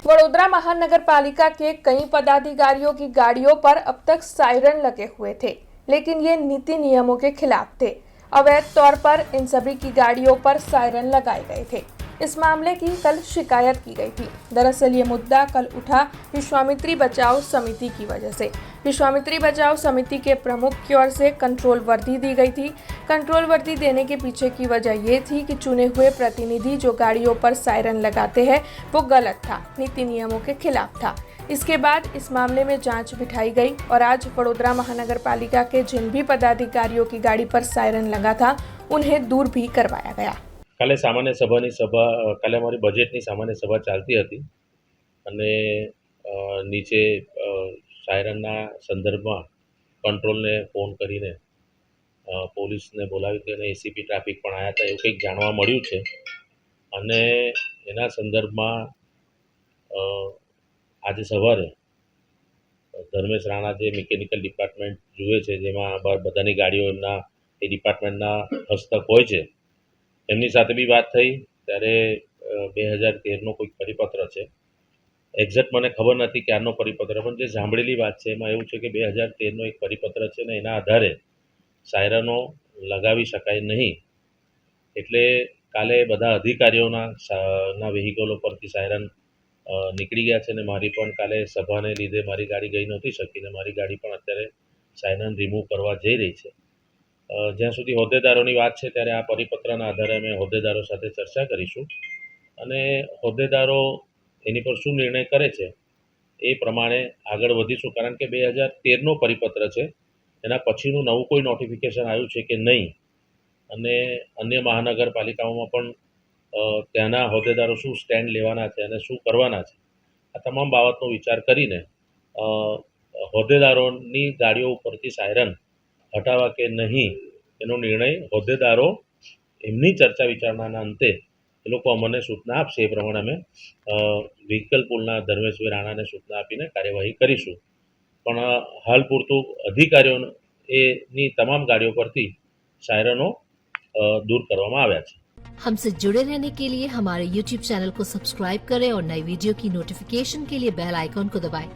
वडोदरा महानगर पालिका के कई पदाधिकारियों की गाड़ियों पर अब तक सायरन लगे हुए थे, लेकिन ये नीति नियमों के खिलाफ थे। अवैध तौर पर इन सभी की गाड़ियों पर सायरन लगाए गए थे। इस मामले की कल शिकायत की गई थी। दरअसल ये मुद्दा कल उठा विश्वामित्री बचाओ समिति की वजह से। विश्वामित्री बचाओ समिति के प्रमुख की ओर से कंट्रोल वर्दी दी गई थी। कंट्रोल वर्दी देने के पीछे की वजह ये थी कि चुने हुए प्रतिनिधि जो गाड़ियों पर सायरन लगाते हैं वो गलत था, नीति नियमों के खिलाफ था। इसके बाद इस मामले में जांच बिठाई गई और आज वडोदरा महानगर पालिका के जिन भी पदाधिकारियों की गाड़ी पर सायरन लगा था उन्हें दूर भी करवाया गया। કાલે સામાન્ય સભાની સભા કાલે અમારી બજેટની સામાન્ય સભા ચાલતી હતી અને નીચે સાયરનના સંદર્ભમાં કંટ્રોલને ફોન કરીને પોલીસને બોલાવી હતી અને એસીપી ટ્રાફિક પણ આવ્યા હતા એવું કંઈક જાણવા મળ્યું છે અને એના સંદર્ભમાં આજે સવારે ધર્મેશ રાણા જે મિકેનિકલ ડિપાર્ટમેન્ટ જુએ છે જેમાં બધાની ગાડીઓ એમના એ ડિપાર્ટમેન્ટના હસ્તક હોય છે એમની સાથે બી વાત થઈ ત્યારે 2013નો કોઈક પરિપત્ર છે એક્ઝેક્ટ મને ખબર નથી ક્યારનો પરિપત્ર પણ જે સાંભળેલી વાત છે એમાં એવું છે કે 2013નો એક પરિપત્ર છે ને એના આધારે સાયરનો લગાવી શકાય નહીં એટલે કાલે બધા અધિકારીઓના વ્હીકલો પરથી સાયરન નીકળી ગયા છે ને મારી પણ કાલે સભાને લીધે મારી ગાડી ગઈ નહોતી શકીને મારી ગાડી પણ અત્યારે સાયરન રિમૂવ કરવા જઈ રહી છે જ્યાં સુધી હોદ્દેદારોની વાત છે ત્યારે આ પરિપત્રના આધારે અમે હોદ્દેદારો સાથે ચર્ચા કરીશું અને હોદ્દેદારો એની પર શું નિર્ણય કરે છે એ પ્રમાણે આગળ વધીશું કારણ કે 2013નો પરિપત્ર છે એના પછીનું નવું કોઈ નોટિફિકેશન આવ્યું છે કે નહીં અને અન્ય મહાનગરપાલિકાઓમાં પણ ત્યાંના હોદ્દેદારો શું સ્ટેન્ડ લેવાના છે અને શું કરવાના છે આ તમામ બાબતનો વિચાર કરીને હોદ્દેદારોની ગાડીઓ ઉપરથી સાયરન હટાવવા કે નહીં એનો નિર્ણય હોદ્દેદારો એમની ચર્ચા વિચારણાના અંતે એ લોકો અમને સૂચના આપશે એ પ્રમાણે અમે વ્હીકલ પૂલના ધર્મેશભાઈ રાણાને સૂચના આપીને કાર્યવાહી કરીશું પણ હાલ પૂરતું અધિકારીઓ એની તમામ ગાડીઓ પરથી સાયરનો दूर करवामा आव्या छे। हमसे जुड़े रहने के लिए हमारे YouTube चैनल को सब्सक्राइब करें और नई वीडियो की नोटिफिकेशन के लिए बेल आइकॉन को दबाएं।